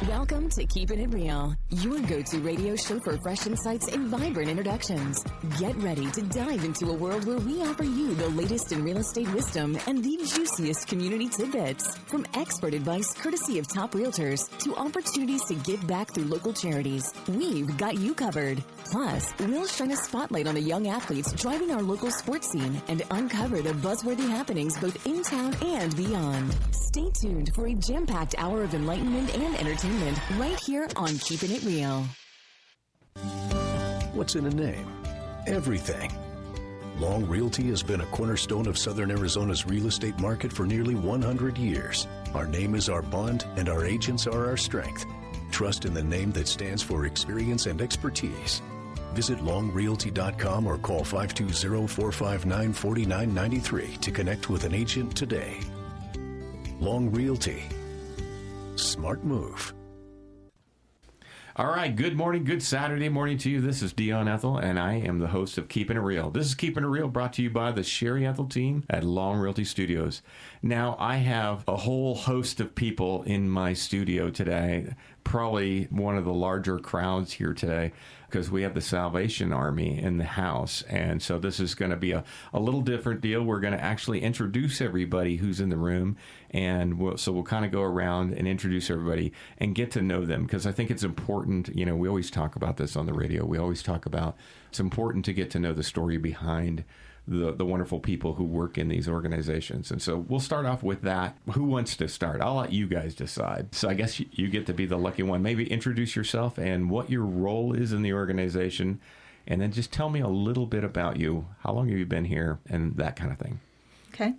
Welcome to Keepin' It Real, your go-to radio show for fresh insights and vibrant introductions. Get ready to dive into a world where we offer you the latest in real estate wisdom and the juiciest community tidbits. From expert advice courtesy of top realtors to opportunities to give back through local charities, we've got you covered. Plus, we'll shine a spotlight on the young athletes driving our local sports scene and uncover the buzzworthy happenings both in town and beyond. Stay tuned for a jam-packed hour of enlightenment and entertainment right here on Keepin' It Real. What's in a name? Everything. Long Realty has been a cornerstone of Southern Arizona's real estate market for nearly 100 years. Our name is our bond, and our agents are our strength. Trust in the name that stands for experience and expertise. Visit longrealty.com or call 520-459-4993 to connect with an agent today. Long Realty. Smart move. All right, good morning, good Saturday morning to you. This is Dion Ethell, and I am the host of Keepin' It Real. This is Keepin' It Real, brought to you by the Sherry Ethell Team at Long Realty Studios. Now, I have a whole host of people in my studio today, probably one of the larger crowds here today, because we have the Salvation Army in the house. And so this is going to be a little different deal. We're going to actually introduce everybody who's in the room. And we'll kind of go around and introduce everybody and get to know them, because I think it's important. You know, we always talk about this on the radio. We always talk about it's important to get to know the story behind the wonderful people who work in these organizations. And so we'll start off with that. Who wants to start? I'll let you guys decide. So I guess you get to be the lucky one. Maybe introduce yourself and what your role is in the organization, and then just tell me a little bit about you. How long have you been here and that kind of thing? Okay.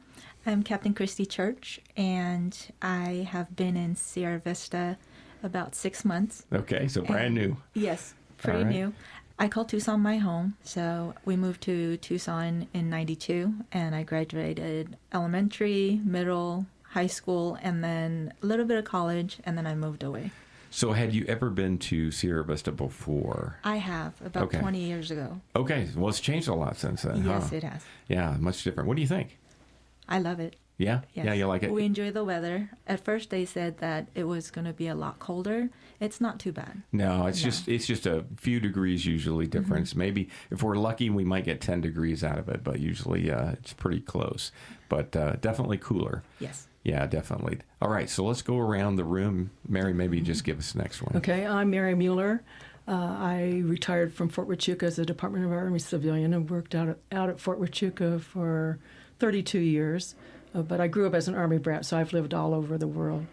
I'm Captain Kristy Church, and I have been in Sierra Vista about 6 months. Okay, so brand new. Yes, pretty new. I call Tucson my home, so we moved to Tucson in 92, and I graduated elementary, middle, high school, and then a little bit of college, and then I moved away. So had you ever been to Sierra Vista before? I have, about 20 years ago. Okay, well, it's changed a lot since then, Yes, it has. Yeah, much different. What do you think? I love it. Yeah? Yes. Yeah, you like it? We enjoy the weather. At first they said that it was going to be a lot colder. It's not too bad. No, it's just a few degrees usually difference. Mm-hmm. Maybe if we're lucky, we might get 10 degrees out of it, but usually it's pretty close. But definitely cooler. Yes. Yeah, definitely. All right, so let's go around the room. Mary, maybe just give us the next one. Okay, I'm Mary Mueller. I retired from Fort Huachuca as a Department of Army civilian and worked out at Fort Huachuca for 32 years. But I grew up as an Army brat, so I've lived all over the world.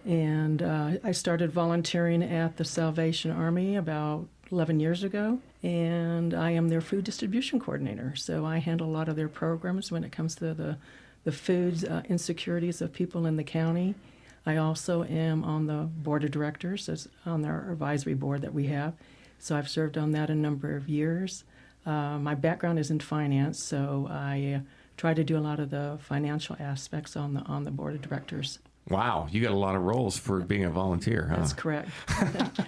And I started volunteering at the Salvation Army about 11 years ago, and I am their food distribution coordinator. So I handle a lot of their programs when it comes to the food insecurities of people in the county. I also am on the board of directors, on our advisory board that we have. So I've served on that a number of years. My background is in finance, so I try to do a lot of the financial aspects on the board of directors. Wow, you got a lot of roles for being a volunteer, huh? That's correct.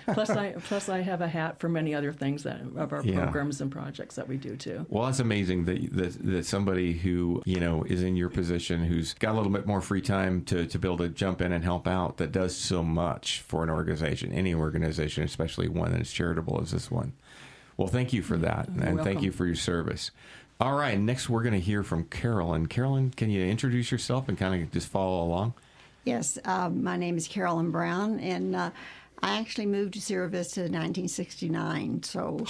plus I have a hat for many other things of our programs and projects that we do too. Well, that's amazing that somebody who is in your position, who's got a little bit more free time to be able to jump in and help out, that does so much for an organization, any organization, especially one that's charitable as this one. Well, thank you for that, and thank you for your service. All right, next we're going to hear from Carolyn. Carolyn, can you introduce yourself and kind of just follow along? Yes, my name is Carolyn Brown, and I actually moved to Sierra Vista in 1969. So,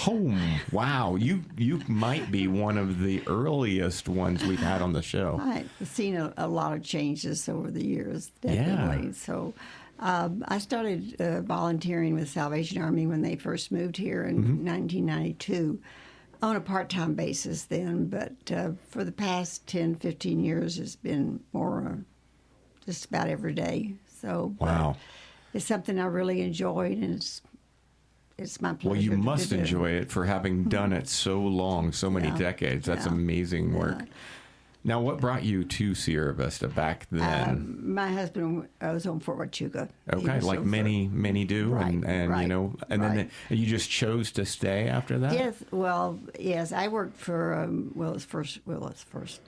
wow, you might be one of the earliest ones we've had on the show. I've seen a lot of changes over the years, definitely. Yeah. So, I started volunteering with Salvation Army when they first moved here in 1992. On a part-time basis then, but for the past 10, 15 years, it's been more just about every day. So wow, it's something I really enjoyed, and it's my pleasure. Well, you must enjoy it for having done it so long, so many decades. That's amazing work. Now, what brought you to Sierra Vista back then? My husband was on Fort Huachuca. Okay, like many do, Right, and right, you know, and then you just chose to stay after that. Yes, well, yes, I worked for First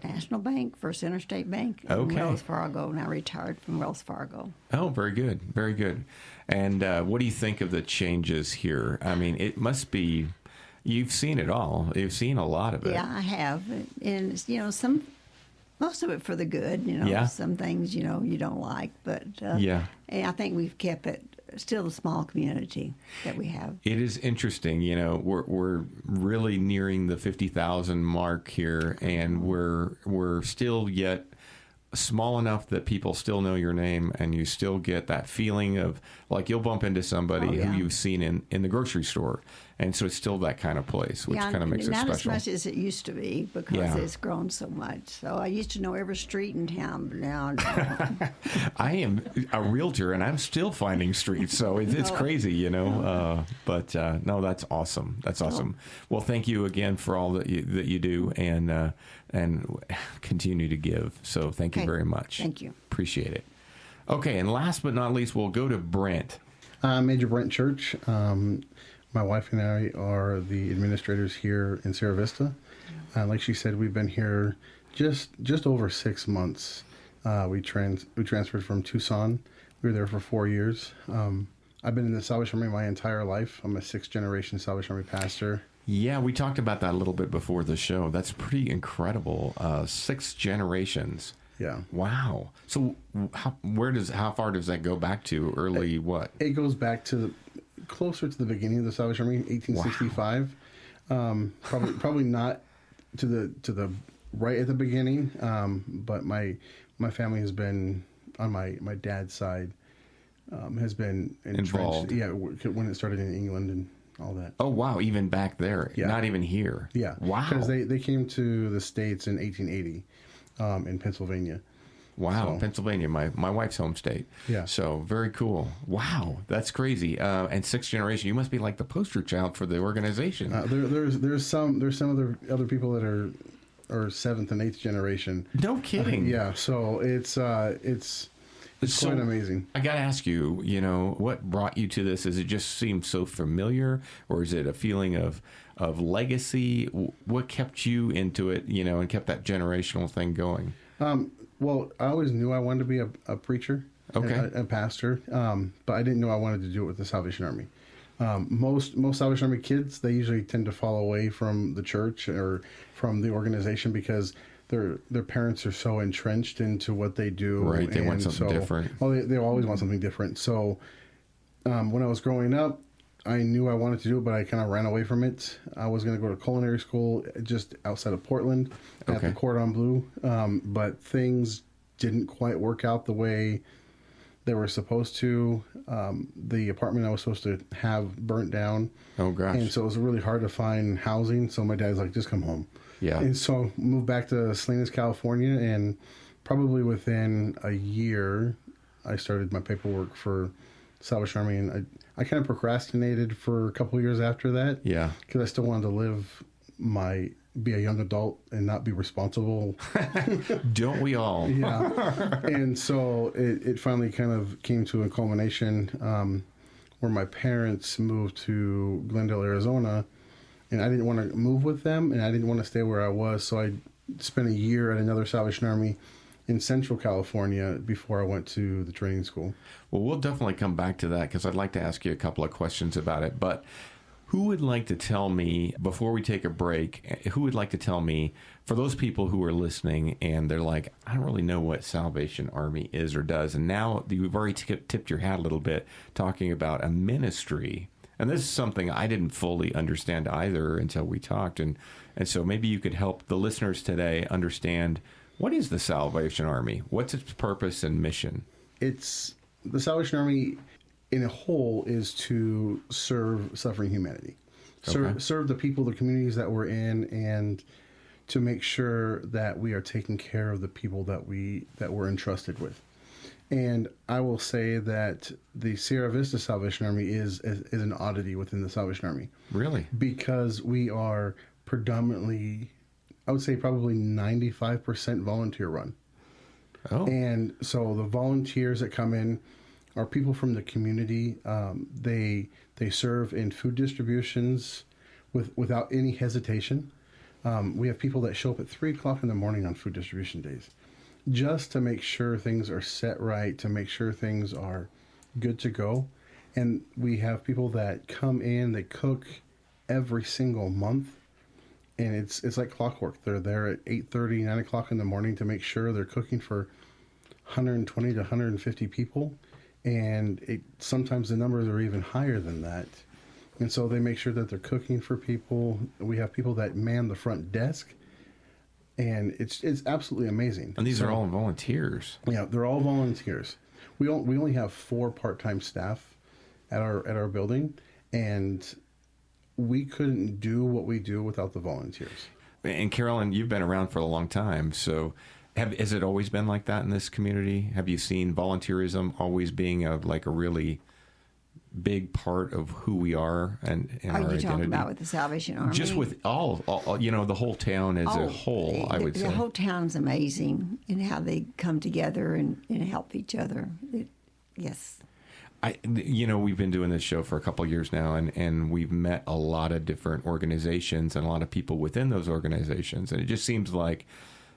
National Bank, First Interstate Bank, and Wells Fargo, and I retired from Wells Fargo. Oh, very good, very good. And what do you think of the changes here? I mean, it must be. You've seen it all. You've seen a lot of it. Yeah, I have, and it's, most of it for the good. Some things you don't like, but and I think we've kept it still a small community that we have. It is interesting. We're really nearing the 50,000 mark here, and we're still yet small enough that people still know your name, and you still get that feeling of like you'll bump into somebody who you've seen in the grocery store, and so it's still that kind of place, which kind of makes it special. Not as much as it used to be because it's grown so much. So I used to know every street in town, but now I am a realtor, and I'm still finding streets, so it's crazy, But no, that's awesome. That's awesome. Well, thank you again for all that you do, and continue to give. So thank you very much. Thank you. Appreciate it. Okay, and last but not least, we'll go to Brent. Major Brent Church. My wife and I are the administrators here in Sierra Vista. Like she said, we've been here just over 6 months. We transferred from Tucson. We were there for 4 years. I've been in the Salvation Army my entire life. I'm a 6th-generation Salvation Army pastor. Yeah, we talked about that a little bit before the show. That's pretty incredible. 6 generations. Yeah. Wow. So how far does that go back to? Early what? It goes back to closer to the beginning of the Salvation Army, 1865. Wow. Probably not to the right at the beginning. But my family has been on my dad's side has been involved. Yeah, when it started in England and all that. Oh wow! Even back there, not even here. Yeah. Wow. Because they came to the States in 1880 in Pennsylvania. Wow, so, Pennsylvania, my wife's home state. Yeah. So very cool. Wow, that's crazy. And 6th generation, you must be like the poster child for the organization. There's some other people that are 7th and 8th generation. No kidding. Yeah. So it's quite amazing. I got to ask you, what brought you to this? Does it just seem so familiar, or is it a feeling of legacy? What kept you into it, and kept that generational thing going? Well, I always knew I wanted to be a preacher, a pastor, but I didn't know I wanted to do it with the Salvation Army. Most Salvation Army kids, they usually tend to fall away from the church or from the organization because their parents are so entrenched into what they do. Right, they want something different. Well, they always want something different. So when I was growing up, I knew I wanted to do it, but I kind of ran away from it. I was going to go to culinary school just outside of Portland at the Cordon Bleu, but things didn't quite work out the way they were supposed to. The apartment I was supposed to have burnt down. Oh, gosh. And so it was really hard to find housing, so my dad's like, just come home. Yeah. And so moved back to Salinas, California, and probably within a year, I started my paperwork for Salvation Army, and I kind of procrastinated for a couple of years after that. Yeah. Because I still wanted to be a young adult and not be responsible. Don't we all? Yeah. And so it finally kind of came to a culmination where my parents moved to Glendale, Arizona, and I didn't want to move with them, and I didn't want to stay where I was, so I spent a year at another Salvation Army in Central California before I went to the training school. Well, we'll definitely come back to that because I'd like to ask you a couple of questions about it. But who would like to tell me, before we take a break, who would like to tell me, for those people who are listening and they're like, I don't really know what Salvation Army is or does, and now you've already tipped your hat a little bit talking about a ministry. And this is something I didn't fully understand either until we talked. And so maybe you could help the listeners today understand, what is the Salvation Army? What's its purpose and mission? It's the Salvation Army in a whole is to serve suffering humanity. Serve the people, the communities that we're in, and to make sure that we are taking care of the people that we're entrusted with. And I will say that the Sierra Vista Salvation Army is an oddity within the Salvation Army. Really? Because we are predominantly I would say probably 95% volunteer run. Oh. And so the volunteers that come in are people from the community. They serve in food distributions without any hesitation. We have people that show up at 3 o'clock in the morning on food distribution days just to make sure things are set right, to make sure things are good to go. And we have people that come in, they cook every single month. And it's like clockwork. They're there at 8:30, 9 o'clock in the morning to make sure they're cooking for 120 to 150 people. And sometimes the numbers are even higher than that. And so they make sure that they're cooking for people. We have people that man the front desk. And it's absolutely amazing. And these are all volunteers. Yeah, they're all volunteers. We only have 4 part-time staff at our building. And we couldn't do what we do without the volunteers. And Carolyn, you've been around for a long time, so has it always been like that in this community? Have you seen volunteerism always being a really big part of who we are and our identity? Are you talking about with the Salvation Army? Just with all the whole town as a whole, I would say. The whole town's amazing in how they come together and help each other. Yes. We've been doing this show for a couple of years now, and we've met a lot of different organizations and a lot of people within those organizations. And it just seems like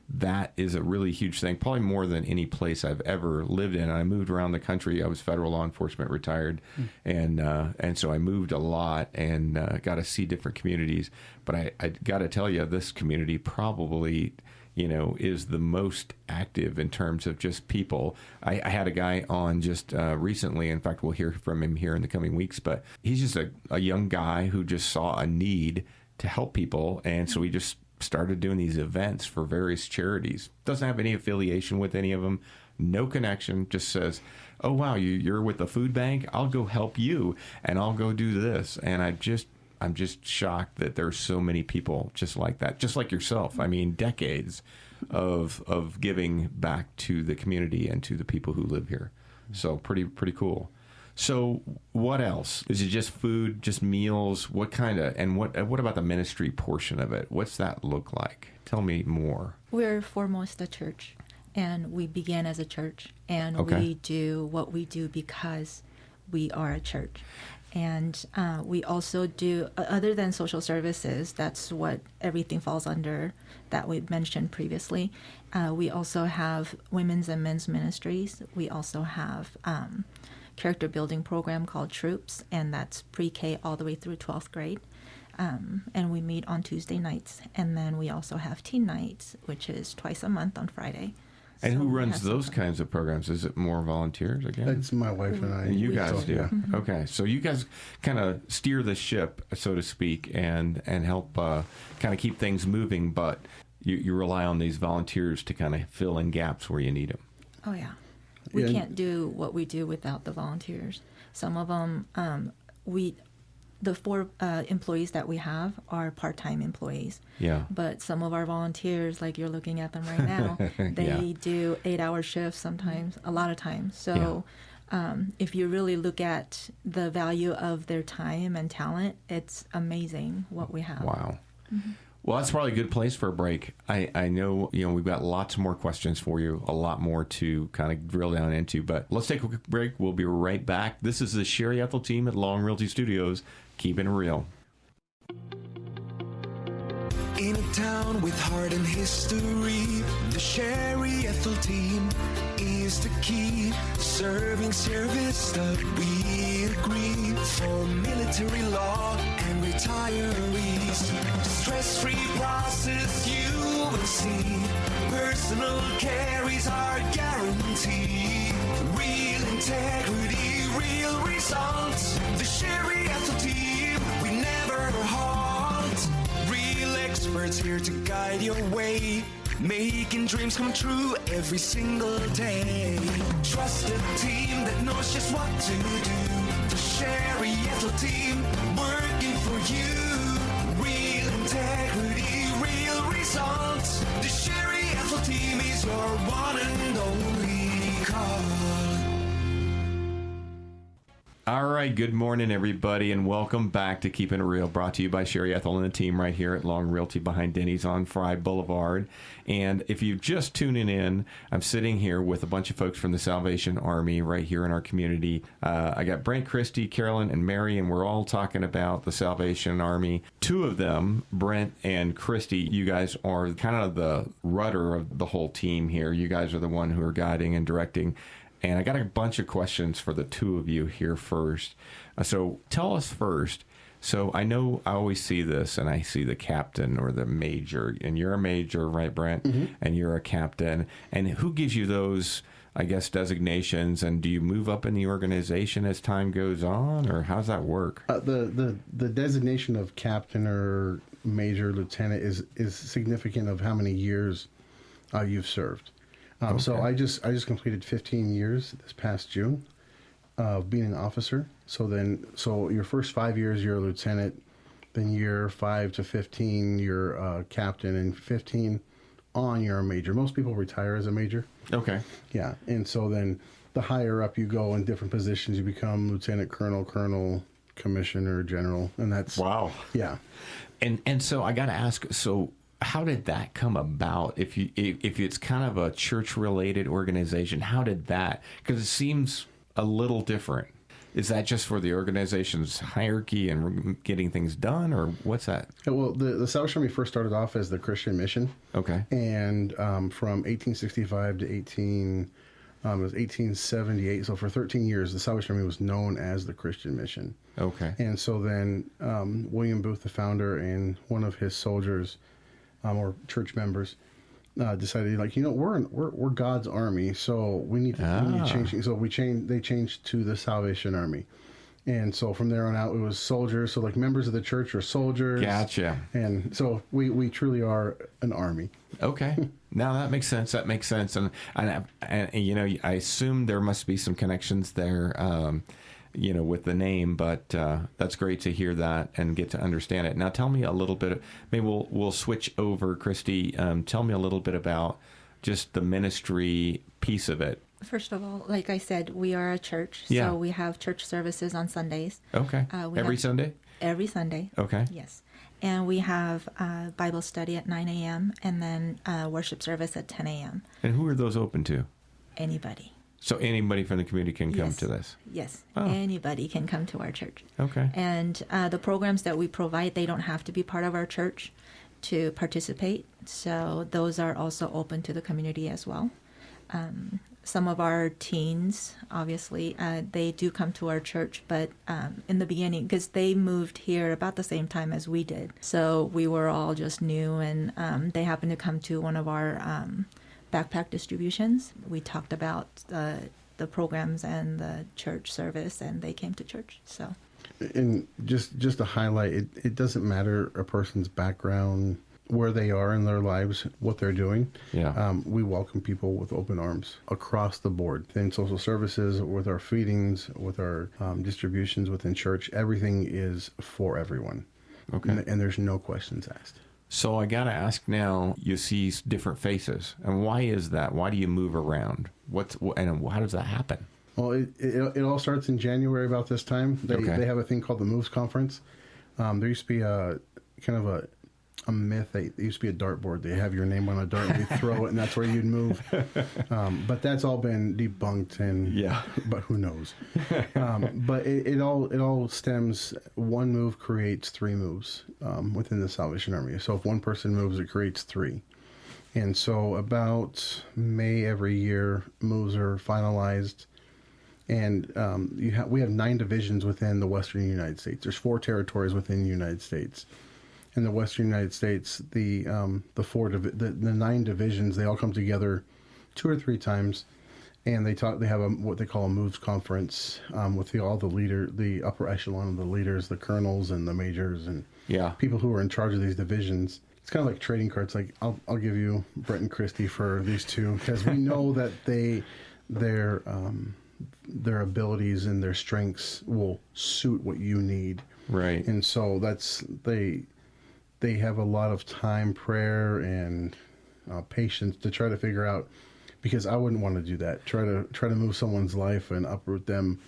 that is a really huge thing, probably more than any place I've ever lived in. I moved around the country. I was federal law enforcement retired, and so I moved a lot and got to see different communities. But I got to tell you, this community probably is the most active in terms of just people. I had a guy on just recently. In fact, we'll hear from him here in the coming weeks. But he's just a young guy who just saw a need to help people. And so he just started doing these events for various charities. Doesn't have any affiliation with any of them. No connection. Just says, oh, wow, you're with the food bank? I'll go help you. And I'll go do this. And I'm just shocked that there's so many people just like that, just like yourself. I mean, decades of giving back to the community and to the people who live here. So pretty cool. So what else? Is it just food, just meals? What kind of, and what about the ministry portion of it? What's that look like? Tell me more. We're foremost a church, and we began as a church, and we do what we do because we are a church. And we also do, other than social services, that's what everything falls under that we mentioned previously. We also have women's and men's ministries. We also have character building program called Troops, and that's pre-K all the way through 12th grade. And we meet on Tuesday nights. And then we also have teen nights, which is twice a month on Friday. And who runs those kinds of programs? Is it more volunteers again? It's my wife and I. And you guys do. Yeah. Mm-hmm. Okay. So you guys kind of steer the ship, so to speak, and help kind of keep things moving, but you rely on these volunteers to kind of fill in gaps where you need them. Oh, yeah. We can't do what we do without the volunteers. Some of them, the 4 employees that we have are part-time employees. Yeah. But some of our volunteers, like you're looking at them right now, they do 8-hour shifts sometimes, a lot of times. So if you really look at the value of their time and talent, it's amazing what we have. Wow. Mm-hmm. Well, that's probably a good place for a break. I know, we've got lots more questions for you, a lot more to kind of drill down into, but let's take a quick break. We'll be right back. This is the Sherry Ethell Team at Long Realty Studios. Keepin' It Real. In a town with heart and history, the Sherry Ethell Team is the key. Serving service that we agree for military law and retirees. Stress-free process you will see. Personal care is our guarantee. Real integrity, real results. The Sherry Ethell Team, we never halt. Real experts here to guide your way, making dreams come true every single day. Trusted team that knows just what to do. The Sherry Ethell Team, working for you. Real integrity, real results. The Sherry Ethell Team is your one and only call. All right, good morning, everybody, and welcome back to Keepin' It Real, brought to you by Sherry Ethell and the team right here at Long Realty behind Denny's on Fry Boulevard. And if you're just tuning in, I'm sitting here with a bunch of folks from the Salvation Army right here in our community. I got Brent, Kristy, Carolyn, and Mary, and we're all talking about the Salvation Army. Two of them, Brent and Kristy, you guys are kind of the rudder of the whole team here. You guys are the one who are guiding and directing. And I got a bunch of questions for the two of you here first. So tell us first. So I know I always see this, and I see the captain or the major, and you're a major, right, Brent? Mm-hmm. And you're a captain. And who gives you those, I guess, designations? And do you move up in the organization as time goes on, or how's that work? The designation of captain or major lieutenant is significant of how many years you've served. Okay. So I just completed 15 years this past June of being an officer. So your first 5 years you're a lieutenant, then year 5 to 15 you're a captain, and 15 on you're a major. Most people retire as a major. Okay. Yeah, and so then the higher up you go in different positions, you become lieutenant colonel, commissioner, general, and that's wow. Yeah, and so I got to ask so. How did that come about? If it's kind of a church-related organization, how did that? Because it seems a little different. Is that just for the organization's hierarchy and getting things done, or what's that? Well, the Salvation Army first started off as the Christian mission. Okay. And from 1865 to 1878, so for 13 years, the Salvation Army was known as the Christian mission. Okay. And so then William Booth, the founder, and one of his soldiers, or church members, decided, we're God's army, so we need to change things. So they changed to the Salvation Army. And so from there on out, it was soldiers. So members of the church are soldiers. Gotcha. And so we truly are an army. Okay. Now that makes sense. And I assume there must be some connections there, with the name, but that's great to hear that and get to understand it. Now, tell me a little bit. Maybe we'll switch over, Kristy. Tell me a little bit about just the ministry piece of it. First of all, like I said, we are a church, so we have church services on Sundays. Okay. Every Sunday? Every Sunday. Okay. Yes. And we have Bible study at 9 a.m. and then worship service at 10 a.m. And who are those open to? Anybody. So anybody from the community can come to this? Yes. Oh. Anybody can come to our church. Okay. And the programs that we provide, they don't have to be part of our church to participate. So those are also open to the community as well. Some of our teens, obviously, they do come to our church, but in the beginning, because they moved here about the same time as we did. So we were all just new, and they happened to come to one of our backpack distributions. We talked about the programs and the church service, and they came to church. So, and just to highlight, it doesn't matter a person's background, where they are in their lives, what they're doing. Yeah. We welcome people with open arms across the board. In social services, with our feedings, with our distributions within church, everything is for everyone. Okay. And there's no questions asked. So I got to ask now, you see different faces. And why is that? Why do you move around? And how does that happen? Well, it all starts in January about this time. They have a thing called the Moves Conference. There used to be a kind of a myth. It used to be a dartboard. They have your name on a dart and you throw it, and that's where you'd move. But that's all been debunked, and but who knows? But it all stems. One move creates three moves within the Salvation Army. So if one person moves, it creates three. And so about May every year, moves are finalized. And we have 9 divisions within the Western United States. There's 4 territories within the United States. In the Western United States, the 9 divisions, they all come together 2 or 3 times, and they have what they call a moves conference with all the upper echelon of the leaders, the colonels and the majors, and people who are in charge of these divisions. It's kind of like trading cards. Like I'll give you Brent and Kristy for these 2, because we know that their abilities and their strengths will suit what you need. Right. And so they have a lot of time, prayer, and patience to try to figure out, because I wouldn't want to do that. Try to move someone's life and uproot them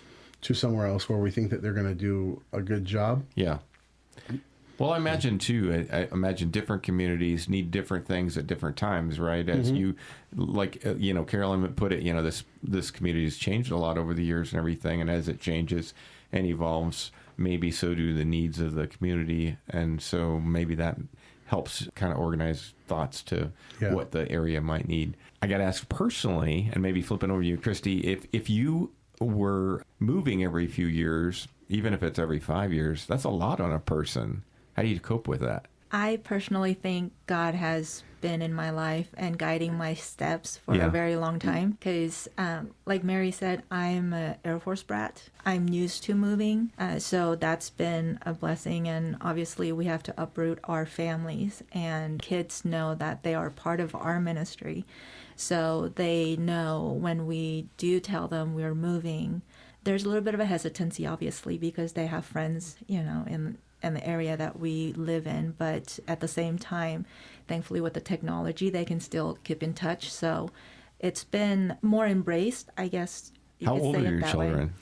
to somewhere else where we think that they're going to do a good job. Yeah. Well, I imagine, too, I imagine different communities need different things at different times, right? As you, like, Carolyn put it, this community has changed a lot over the years and everything, and as it changes and evolves, maybe so do the needs of the community, and so maybe that helps kind of organize thoughts to what the area might need. I got to ask personally, and maybe flipping over to you, Kristy, if you were moving every few years, even if it's every 5 years, that's a lot on a person. How do you cope with that? I personally think God has been in my life and guiding my steps for a very long time. Because, like Mary said, I'm an Air Force brat. I'm used to moving. So that's been a blessing. And obviously, we have to uproot our families. And kids know that they are part of our ministry. So they know when we do tell them we're moving, there's a little bit of a hesitancy, obviously, because they have friends, in the area that we live in, but at the same time, thankfully with the technology, they can still keep in touch. So it's been more embraced, I guess. How old are your children?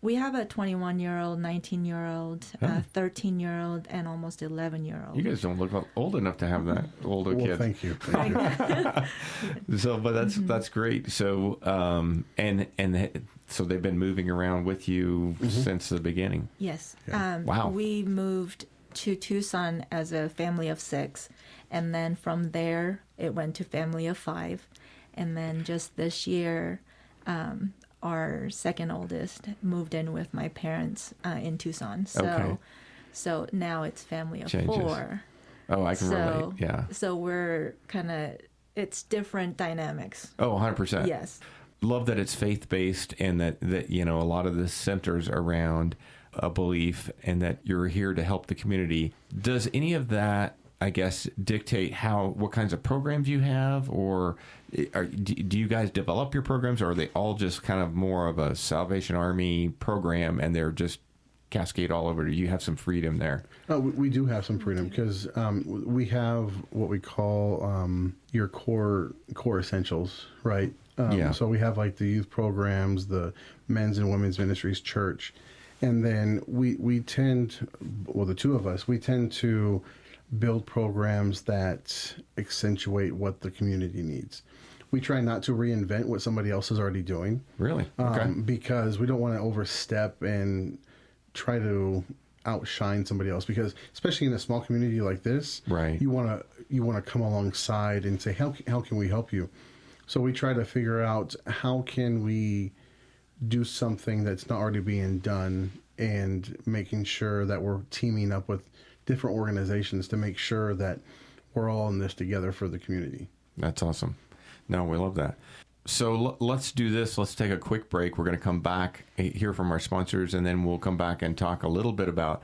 We have a 21-year-old, 19-year-old, 13-year-old, and almost 11-year-old. You guys don't look older enough to have that older kid. Thank you. So, but that's great. So, so they've been moving around with you since the beginning. Yes. Yeah. Wow. We moved to Tucson as a family of 6, and then from there it went to family of 5, and then just this year, our second oldest moved in with my parents in Tucson. So now it's family of 4. Oh, I can relate. Yeah. So we're kind of, it's different dynamics. Oh, 100%. Yes. Love that it's faith-based and that a lot of this centers around a belief and that you're here to help the community. Does any of that, I guess, dictate what kinds of programs you have, or do you guys develop your programs, or are they all just kind of more of a Salvation Army program and they're just cascade all over? Do you have some freedom there? We do have some freedom because we have what we call your core essentials, right? So we have like the youth programs, the men's and women's ministries, church, and then we tend, the two of us, we tend to build programs that accentuate what the community needs. We try not to reinvent what somebody else is already doing. Really? Okay. Because we don't want to overstep and try to outshine somebody else. Because especially in a small community like this, right, you want to come alongside and say, how can we help you? So we try to figure out how can we do something that's not already being done, and making sure that we're teaming up with different organizations to make sure that we're all in this together for the community. That's awesome. No, we love that. So let's do this. Let's take a quick break. We're going to come back, hear from our sponsors, and then we'll come back and talk a little bit about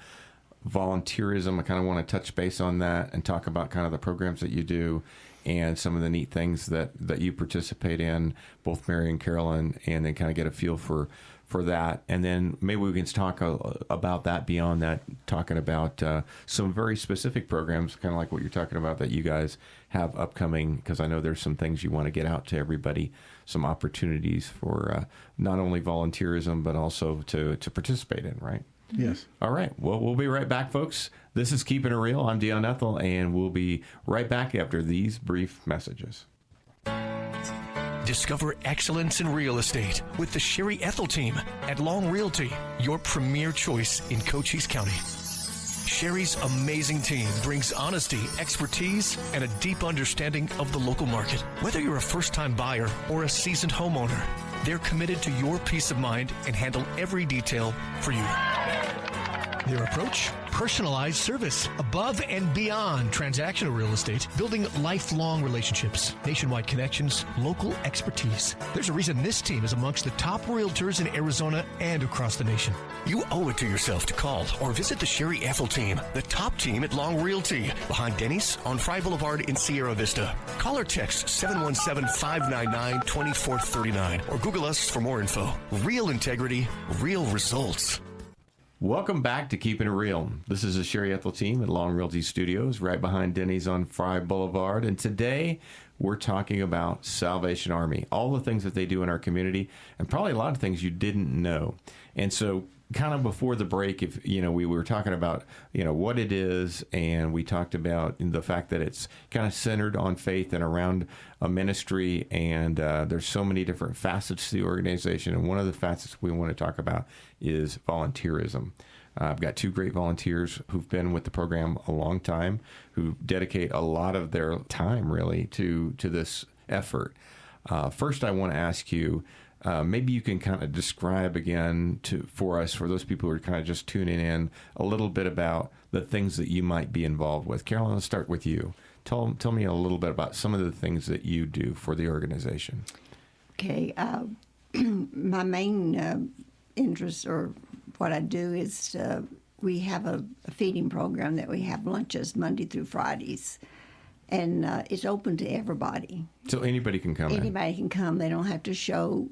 volunteerism. I kind of want to touch base on that and talk about kind of the programs that you do and some of the neat things that you participate in, both Mary and Carolyn, and then kind of get a feel for that. And then maybe we can talk about that beyond that, talking about some very specific programs, kind of like what you're talking about that you guys have upcoming, because I know there's some things you want to get out to everybody, some opportunities for not only volunteerism, but also to participate in, right? Yes. All right. Well, we'll be right back, folks. This is Keepin' It Real. I'm Dion Ethell, and we'll be right back after these brief messages. Discover excellence in real estate with the Sherry Ethell Team at Long Realty, your premier choice in Cochise County. Sherry's amazing team brings honesty, expertise, and a deep understanding of the local market. Whether you're a first-time buyer or a seasoned homeowner, they're committed to your peace of mind and handle every detail for you. Their approach? Personalized service, above and beyond transactional real estate, building lifelong relationships, nationwide connections, local expertise. There's a reason this team is amongst the top realtors in Arizona and across the nation. You owe it to yourself to call or visit the Sherry Ethell Team, the top team at Long Realty, behind Denny's on Fry Boulevard in Sierra Vista. Call or text 717-599-2439 or Google us for more info. Real integrity, real results. Welcome back to Keepin' It Real. This is the Sherry Ethell Team at Long Realty Studios, right behind Denny's on Fry Boulevard. And today we're talking about Salvation Army, all the things that they do in our community, and probably a lot of things you didn't know. And so kind of before the break, if we were talking about what it is, and we talked about the fact that it's kind of centered on faith and around a ministry, and there's so many different facets to the organization, and one of the facets we want to talk about is volunteerism. I've got two great volunteers who've been with the program a long time, who dedicate a lot of their time really to this effort. First, I want to ask you, maybe you can kind of describe again for those people who are kind of just tuning in, a little bit about the things that you might be involved with. Carolyn, let's start with you. Tell me a little bit about some of the things that you do for the organization. Okay. My main interest, or what I do, is we have a feeding program that we have lunches Monday through Fridays. And it's open to everybody. So anybody can come in? Anybody can come. They don't have to show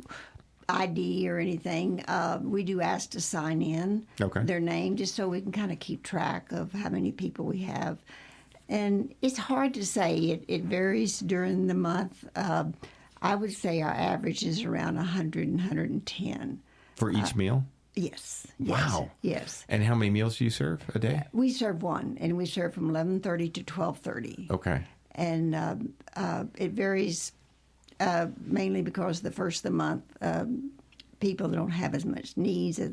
ID or anything. We do ask to sign in their name, just so we can kind of keep track of how many people we have. And it's hard to say. It varies during the month. I would say our average is around 100 and 110. For each meal? Yes. Wow. Yes. And how many meals do you serve a day? We serve one, and we serve from 11:30 to 12:30. Okay. And it varies mainly because the first of the month, people don't have as much needs as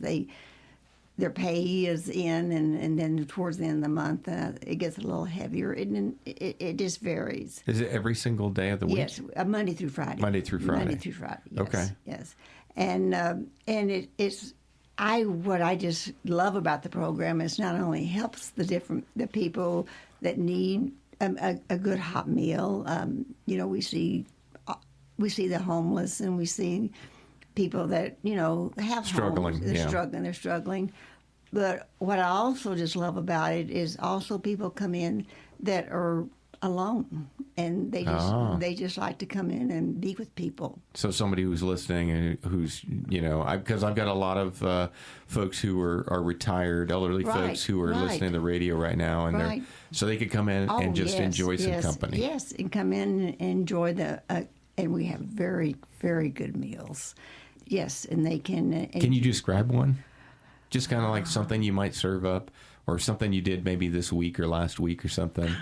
their pay is in, and then towards the end of the month, it gets a little heavier. It just varies. Is it every single day of the week? Yes, Monday through Friday. Monday through Friday. Monday through Friday. Yes, okay. Yes, and it's. What I just love about the program is not only helps the people that need a good hot meal. We see the homeless, and we see people that have struggling. Homes. They're struggling. But what I also just love about it is also people come in that are alone, and they just like to come in and be with people. So somebody who's listening and who's because I've got a lot of folks who are retired, elderly folks who are listening to the radio right now, and so they could come in and just enjoy some company. Yes, and come in and enjoy and we have very, very good meals. Yes, and they can. Can you describe one? Just kind of like something you might serve up, or something you did maybe this week or last week or something.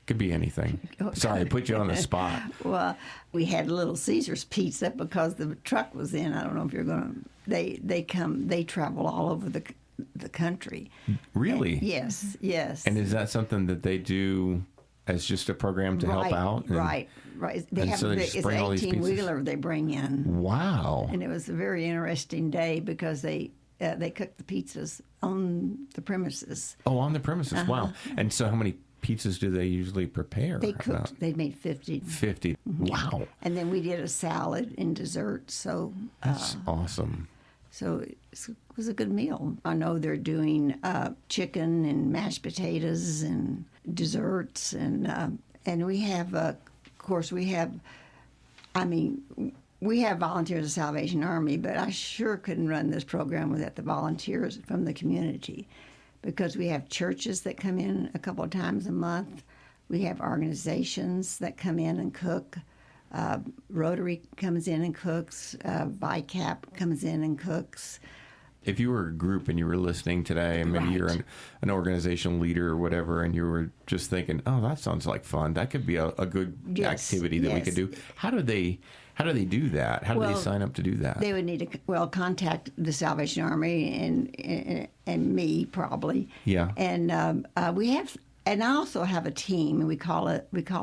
Could be anything. Sorry, I put you on the spot. Well, we had a Little Caesars pizza because the truck was in. I don't know if you're going to. They travel all over the country. Really? And yes. And is that something that they do as just a program to help out? Right. They have it's an 18-wheeler they bring in. Wow. And it was a very interesting day because they cook the pizzas on the premises. Oh, on the premises. Wow. And so how many pizzas do they usually prepare? They cooked. They made 50. 50. Mm-hmm. Wow. And then we did a salad and dessert. So that's awesome. So it was a good meal. I know they're doing chicken and mashed potatoes and desserts, and we have, of course, we have volunteers of Salvation Army, but I sure couldn't run this program without the volunteers from the community, because we have churches that come in a couple of times a month. We have organizations that come in and cook. Rotary comes in and cooks. VICAP comes in and cooks. If you were a group and you were listening today, and maybe you're an organization leader or whatever, and you were just thinking, "Oh, that sounds like fun. That could be a good activity that we could do." How do they do that? How do they sign up to do that? They would need to contact the Salvation Army and me probably. Yeah. And we have, and I also have a team, and we call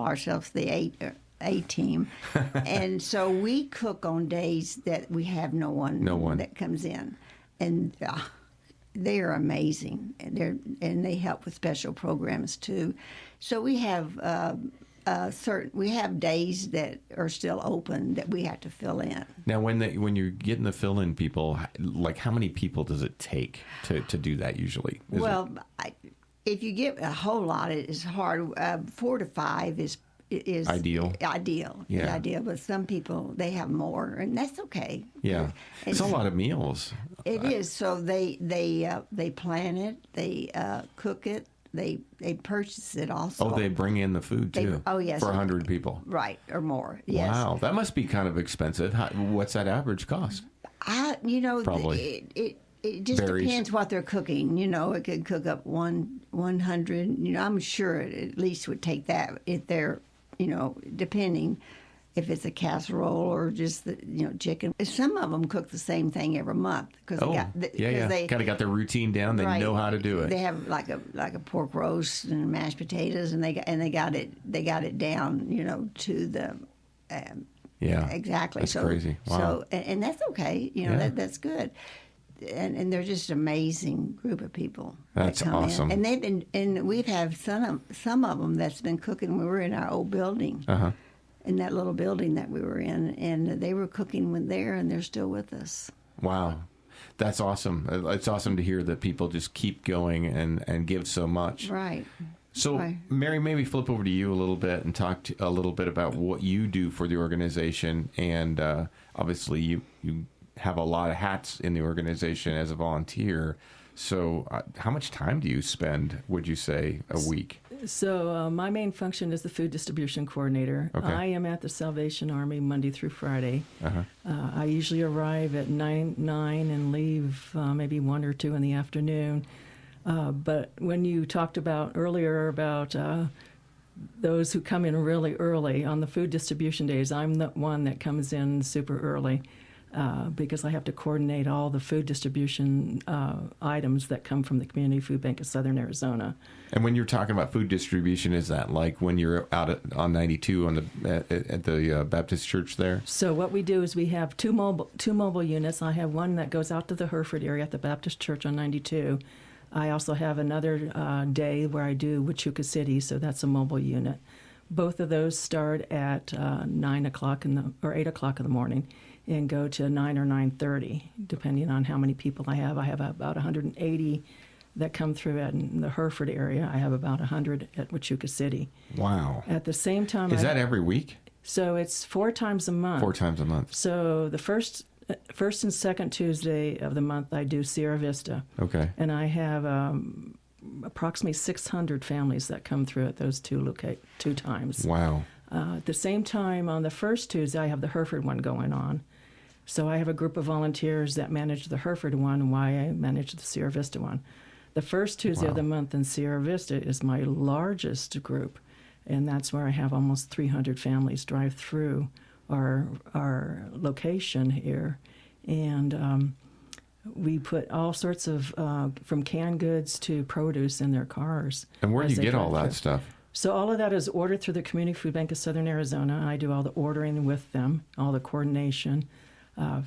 ourselves the A team. And so we cook on days that we have no one that comes in. And they are amazing. And they help with special programs too. So we have we have days that are still open that we have to fill in. Now, when you're getting the fill-in people, like how many people does it take to do that usually? If you get a whole lot, it is hard. 4 to 5 is ideal. Yeah. Ideal. But some people, they have more, and that's okay. Yeah, it's a lot of meals. It is. So they plan it, they cook it, they purchase it also. Oh, they bring in the food too. Yes, for 100 people. Right, or more. Yes. Wow, that must be kind of expensive. What's that average cost? Probably it just varies. depends what they're cooking. It could cook up 100. I'm sure it at least would take that if they're, depending if it's a casserole or just the chicken. Some of them cook the same thing every month because they kind of got their routine down. They know how to do it. They have like a pork roast and mashed potatoes, and they got it down, to the. Exactly. That's crazy. Wow. So and that's okay. That's good. And they're just an amazing group of people. That's awesome. And they've been, and we've had some of them that's been cooking. We were in our old building, in that little building that we were in, and they were cooking there, and they're still with us. Wow. That's awesome. It's awesome to hear that people just keep going and give so much. Right. So, Mary, maybe flip over to you a little bit and talk a little bit about what you do for the organization. And obviously, you have a lot of hats in the organization as a volunteer. So how much time do you spend, would you say, a week? So my main function is the food distribution coordinator. Okay. I am at the Salvation Army Monday through Friday. I usually arrive at 9 and leave maybe 1 or 2 in the afternoon. But when you talked earlier about those who come in really early on the food distribution days, I'm the one that comes in super early. Because I have to coordinate all the food distribution items that come from the Community Food Bank of Southern Arizona. And when you're talking about food distribution, is that like when you're out on 92 at the Baptist Church there? So what we do is we have two mobile units. I have one that goes out to the Hereford area at the Baptist Church on 92. I also have another day where I do Huachuca City, so that's a mobile unit. Both of those start at 9 o'clock or 8 o'clock in the morning, and go to 9 or 9:30, depending on how many people I have. I have about 180 that come through in the Hereford area. I have about 100 at Huachuca City. Wow. At the same time... Is that every week? So it's 4 times a month. 4 times a month. So the first and second Tuesday of the month, I do Sierra Vista. Okay. And I have approximately 600 families that come through at those two times. Wow. At the same time, on the first Tuesday, I have the Hereford one going on. So I have a group of volunteers that manage the Hereford one while I manage the Sierra Vista one. The first Tuesday of the month in Sierra Vista is my largest group, and that's where I have almost 300 families drive through our location here. And we put all sorts of, from canned goods to produce in their cars. And where do you get all that stuff? So all of that is ordered through the Community Food Bank of Southern Arizona. I do all the ordering with them, all the coordination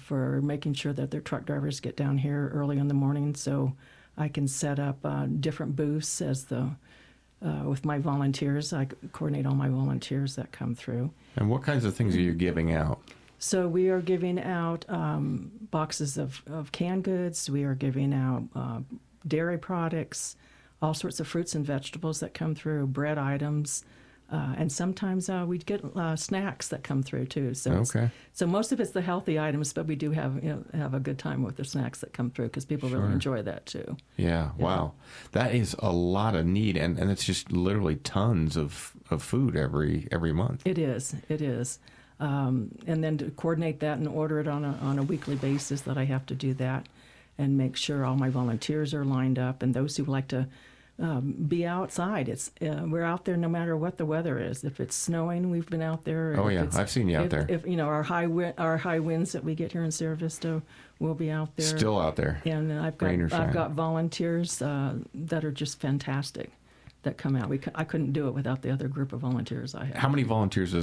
for making sure that their truck drivers get down here early in the morning, so I can set up different booths with my volunteers. I coordinate all my volunteers that come through. And what kinds of things are you giving out? So we are giving out boxes of canned goods. We are giving out dairy products, all sorts of fruits and vegetables that come through, bread items, and sometimes we get snacks that come through too. So so most of it's the healthy items, but we do have a good time with the snacks that come through because people really enjoy that too. Yeah, wow, that is a lot of need, and it's just literally tons of food every month. It is. And then to coordinate that and order it on a weekly basis, that I have to do that and make sure all my volunteers are lined up, and those who like to be outside. We're out there no matter what the weather is. If it's snowing, we've been out there. Oh yeah, I've seen you out there. If our high winds that we get here in Sierra Vista, we'll be out there. Still out there. And I've got volunteers that are just fantastic that come out. I couldn't do it without the other group of volunteers I have. How many volunteers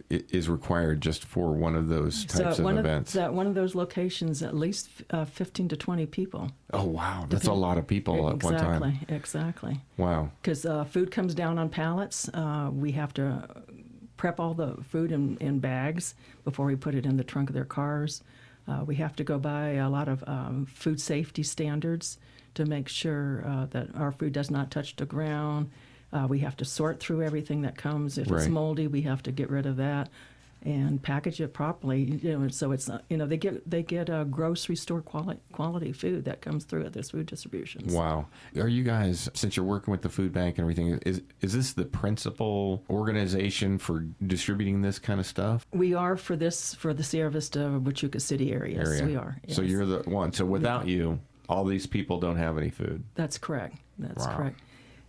is required just for one of those types of events? One of those locations, at least 15 to 20 people. Oh, wow. That's a lot of people at one time. Exactly. Wow. Because food comes down on pallets. We have to prep all the food in bags before we put it in the trunk of their cars. We have to go by a lot of food safety standards to make sure that our food does not touch the ground. We have to sort through everything that comes. If it's moldy, we have to get rid of that. and package it properly. So it's not, they get a grocery store quality food that comes through at this food distributions. Wow. Are you guys, since you're working with the food bank and everything, is this the principal organization for distributing this kind of stuff? We are for the Sierra Vista, Huachuca City area. Yes, we are. Yes. So you're the one. So without you, all these people don't have any food. That's correct. That's wow. correct.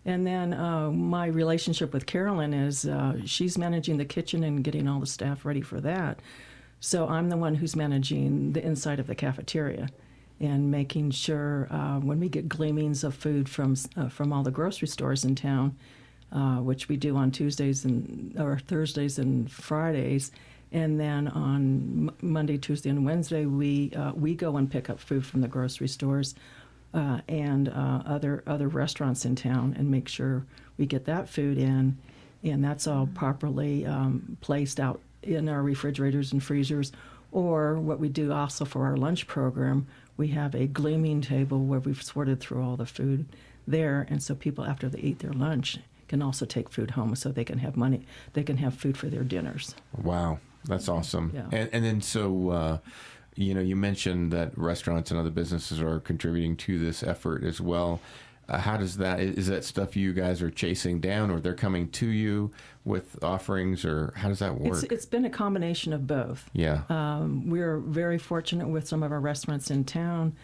And then my relationship with Carolyn is she's managing the kitchen and getting all the staff ready for that. So I'm the one who's managing the inside of the cafeteria and making sure when we get gleamings of food from all the grocery stores in town, which we do on Tuesdays or Thursdays and Fridays, and then on Monday, Tuesday, and Wednesday we go and pick up food from the grocery stores. And other restaurants in town, and make sure we get that food in, and that's all properly placed out in our refrigerators and freezers. Or what we do also for our lunch program, we have a gleaming table where we've sorted through all the food there, and so people after they eat their lunch can also take food home, so they can have money. They can have food for their dinners. Wow, that's awesome. Yeah. And then so. You mentioned that restaurants and other businesses are contributing to this effort as well. How does that, is that stuff you guys are chasing down, or they're coming to you with offerings, or how does that work? It's been a combination of both. Yeah. We're very fortunate with some of our restaurants in town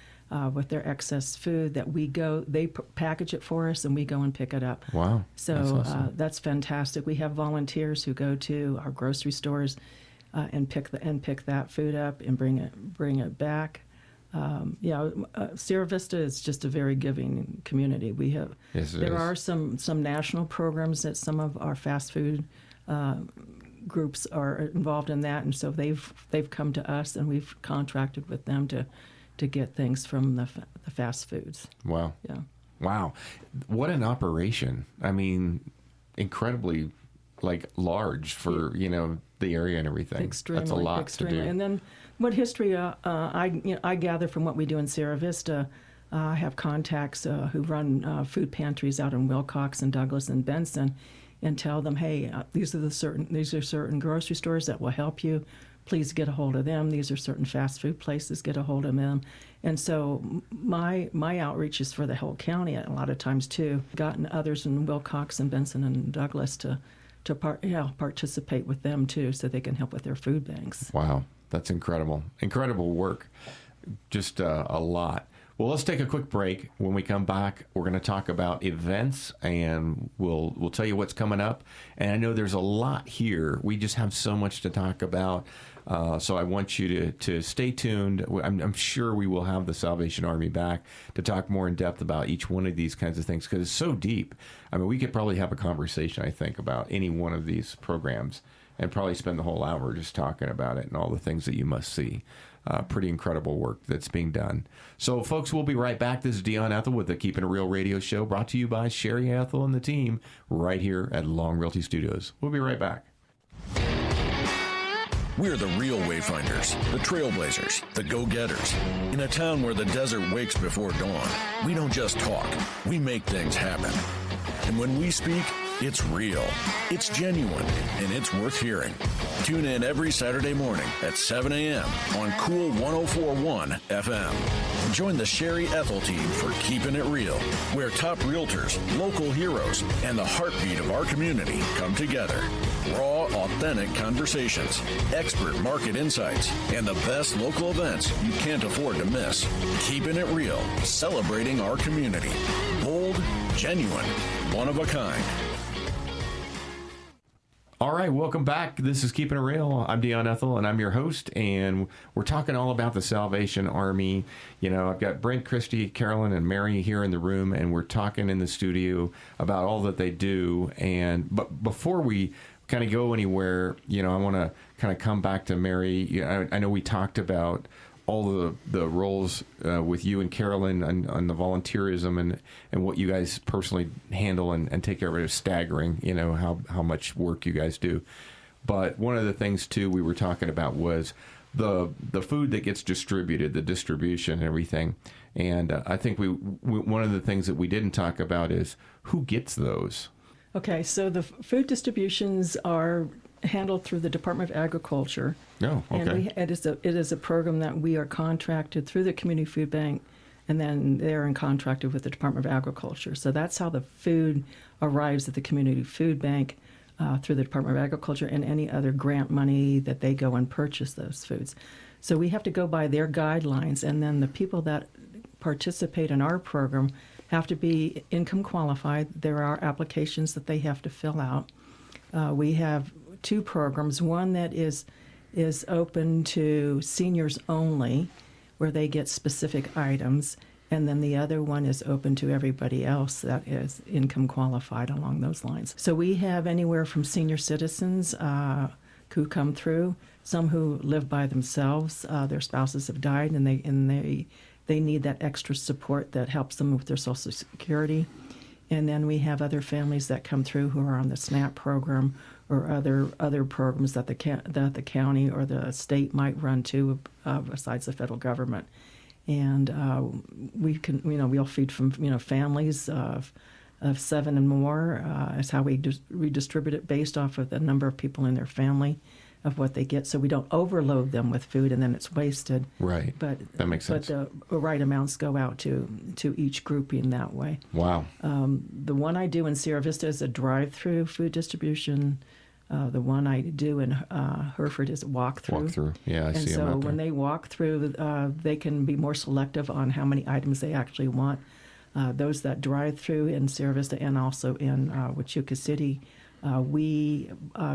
with their excess food that they package it for us and we go and pick it up. Wow. So that's awesome. That's fantastic. We have volunteers who go to our grocery stores and pick that food up and bring it back. Sierra Vista is just a very giving community. We have there are some national programs that some of our fast food groups are involved in that, and so they've come to us and we've contracted with them to get things from the fast foods. Wow. Yeah. Wow. What an operation. I mean, incredibly large for the area and everything. Extremely, that's a lot to do. And then what history I gather from what we do in Sierra Vista, I have contacts who run food pantries out in Wilcox and Douglas and Benson, and tell them, hey, these are certain grocery stores that will help you. Please get a hold of them. These are certain fast food places. Get a hold of them. And so my outreach is for the whole county a lot of times too. Gotten others in Wilcox and Benson and Douglas to participate with them too, so they can help with their food banks. Wow, that's incredible. Incredible work. Just a lot. Well, let's take a quick break. When we come back, we're going to talk about events, and we'll tell you what's coming up. And I know there's a lot here. We just have so much to talk about. So I want you to stay tuned. I'm sure we will have the Salvation Army back to talk more in depth about each one of these kinds of things, because it's so deep. I mean, we could probably have a conversation, I think, about any one of these programs and probably spend the whole hour just talking about it and all the things that you must see. Pretty incredible work that's being done. So, folks, we'll be right back. This is Dion Ethell with the Keepin' It Real radio show, brought to you by Sherry Ethell and the team right here at Long Realty Studios. We'll be right back. We're the real wayfinders, the trailblazers, the go-getters. In a town where the desert wakes before dawn, we don't just talk, we make things happen. And when we speak, it's real, it's genuine, and it's worth hearing. Tune in every Saturday morning at 7 a.m. on Cool 104.1 FM. And join the Sherry Ethell Team for Keepin' It Real, where top realtors, local heroes, and the heartbeat of our community come together. Raw, authentic conversations, expert market insights, and the best local events you can't afford to miss. Keepin' It Real, celebrating our community. Bold, genuine, one of a kind. All right, welcome back. This is Keepin' It Real. I'm Dion Ethell, and I'm your host, and we're talking all about the Salvation Army. I've got Brent, Kristy, Carolyn, and Mary here in the room, and we're talking in the studio about all that they do. But before we kind of go anywhere, I want to kind of come back to Mary. I know we talked about all the roles with you and Carolyn on the volunteerism and what you guys personally handle and take care of. It is staggering, how much work you guys do. But one of the things too we were talking about was the food that gets distributed, the distribution and everything. And I think one of the things that we didn't talk about is who gets those. Okay, so the food distributions are handled through the Department of Agriculture. Oh, okay. And it is a program that we are contracted through the Community Food Bank, and then they're contracted with the Department of Agriculture. So that's how the food arrives at the Community Food Bank through the Department of Agriculture and any other grant money that they go and purchase those foods. So we have to go by their guidelines, and then the people that participate in our program have to be income qualified. There are applications that they have to fill out. We have 2 programs, one that is open to seniors only, where they get specific items, and then the other one is open to everybody else that is income qualified along those lines. So we have anywhere from senior citizens who come through, some who live by themselves, their spouses have died, and they need that extra support that helps them with their Social Security. And then we have other families that come through who are on the SNAP program or other programs that the county or the state might run too, besides the federal government. And we'll feed from families of 7 and more. Is how we redistribute it based off of the number of people in their family, of what they get, so we don't overload them with food and then it's wasted. Right. But that makes sense. But the right amounts go out to each grouping that way. Wow. The one I do in Sierra Vista is a drive-through food distribution. The one I do in Hereford is a walk-through. Walk-through, yeah, I see them out there. And so when they walk through, they can be more selective on how many items they actually want. Those that drive through in Sierra Vista and also in Huachuca City, we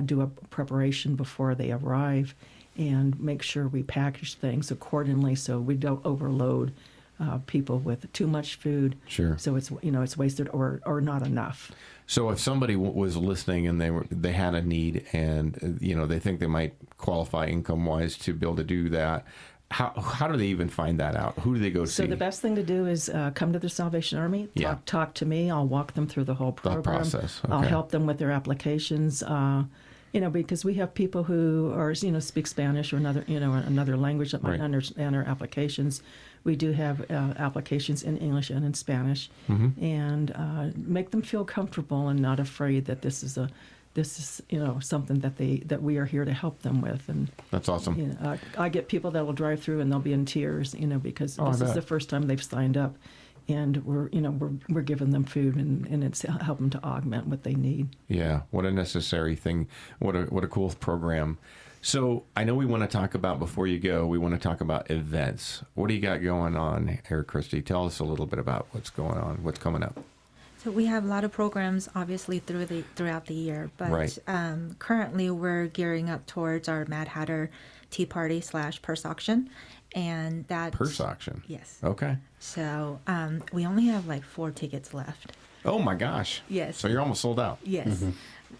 do a preparation before they arrive and make sure we package things accordingly so we don't overload people with too much food. Sure. So it's wasted or not enough. So if somebody was listening and they had a need and they think they might qualify income wise to be able to do that, how do they even find that out? Who do they go see? So the best thing to do is come to the Salvation Army. Talk to me. I'll walk them through the whole program. The process. Okay. I'll help them with their applications. Because we have people who are speak Spanish or another language that might understand our applications. We do have applications in English and in Spanish, and make them feel comfortable and not afraid that this is something that we are here to help them with. And that's awesome. I get people that will drive through and they'll be in tears, because this is the first time they've signed up, and we're giving them food and it's helping to augment what they need. Yeah, what a necessary thing. What a cool program. So I know we want to talk about, before you go, we want to talk about events. What do you got going on here, Kristy? Tell us a little bit about what's going on, what's coming up. So we have a lot of programs, obviously, throughout the year. But currently we're gearing up towards our Mad Hatter Tea Party / purse auction. And that purse auction? Yes. Okay. So we only have 4 tickets left. Oh, my gosh. Yes. So you're almost sold out. Yes. Mm-hmm.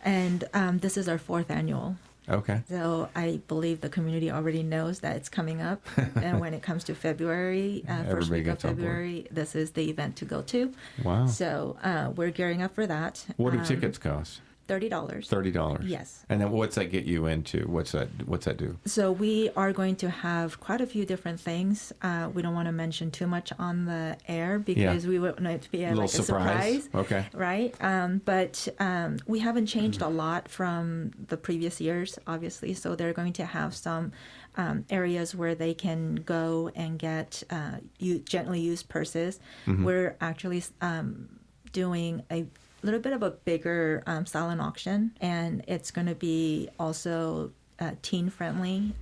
And this is our 4th annual. Okay. So I believe the community already knows that it's coming up. And when it comes to February, first week of February, this is the event to go to. Wow. So we're gearing up for that. What do tickets cost? $30. $30. Yes. And then what's that get you into? What's that do? So we are going to have quite a few different things. We don't want to mention too much on the air because we want it to be a surprise. Okay. Right. But we haven't changed a lot from the previous years, obviously. So they're going to have some areas where they can go and get gently used purses. Mm-hmm. We're actually doing a little bit of a bigger silent auction, and it's going to be also teen friendly.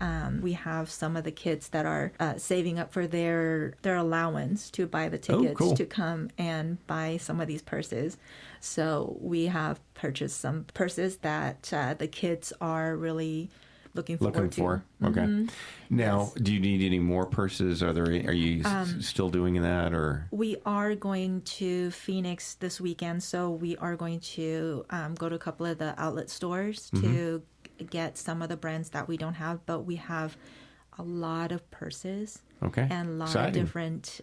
We have some of the kids that are saving up for their allowance to buy the tickets to come and buy some of these purses. So we have purchased some purses that the kids are really looking forward to. Okay. Mm-hmm. Now, do you need any more purses? Are you still doing that, or? We are going to Phoenix this weekend, so we are going to go to a couple of the outlet stores to get some of the brands that we don't have, but we have a lot of purses and a lot of different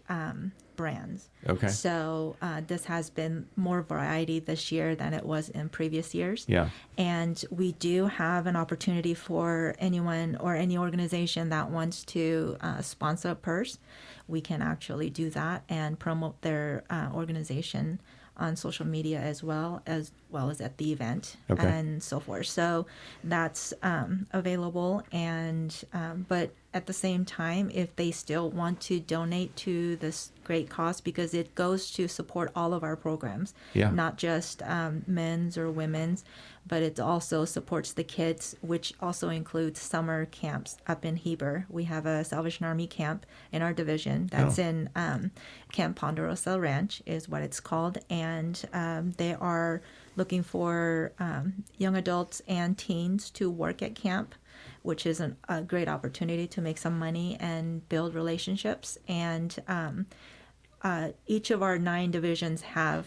brands. Okay. So this has been more variety this year than it was in previous years. Yeah. And we do have an opportunity for anyone or any organization that wants to sponsor a purse. We can actually do that and promote their organization on social media as well as at the event and so forth. So that's available. And but at the same time, if they still want to donate to this great cause, because it goes to support all of our programs, not just men's or women's, but it also supports the kids, which also includes summer camps up in Heber. We have a Salvation Army camp in our division that's in Camp Ponderosa Ranch is what it's called. And they are looking for young adults and teens to work at camp, which is a great opportunity to make some money and build relationships. And each of our 9 divisions have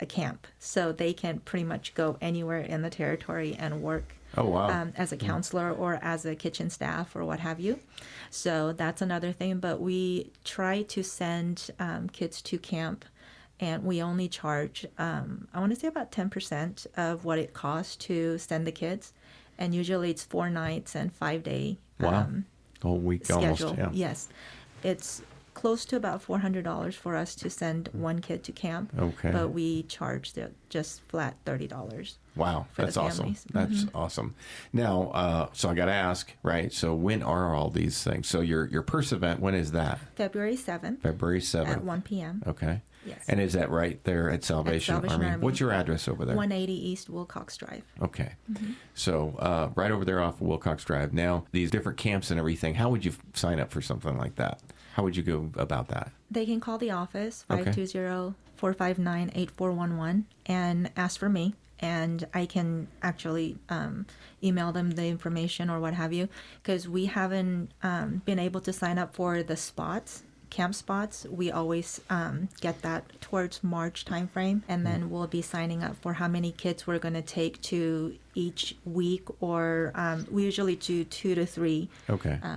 a camp, so they can pretty much go anywhere in the territory and work as a counselor or as a kitchen staff or what have you. So that's another thing. But we try to send kids to camp, and we only charge, I want to say about 10% of what it costs to send the kids. And usually it's 4 nights and 5-day whole week schedule. Almost, Yes. It's close to about $400 for us to send one kid to camp. Okay. But we charge just flat $30. Wow, that's awesome. families. That's awesome. Now, so I got to ask, right? So when are all these things? So your Purse event, when is that? February 7th. February 7th. At 1 p.m. Okay. Yes. And is that right there at Salvation Army? What's your address over there? 180 East Wilcox Drive. Okay. So right over there off of Wilcox Drive. Now, these different camps and everything, how would you sign up for something like that? How would you go about that? They can call the office, 520-459-8411, and ask for me. And I can actually email them the information or what have you, because we haven't been able to sign up for the spots, camp spots. We always get that towards March timeframe, and then we'll be signing up for how many kids we're going to take to each week, or we usually do 2 to 3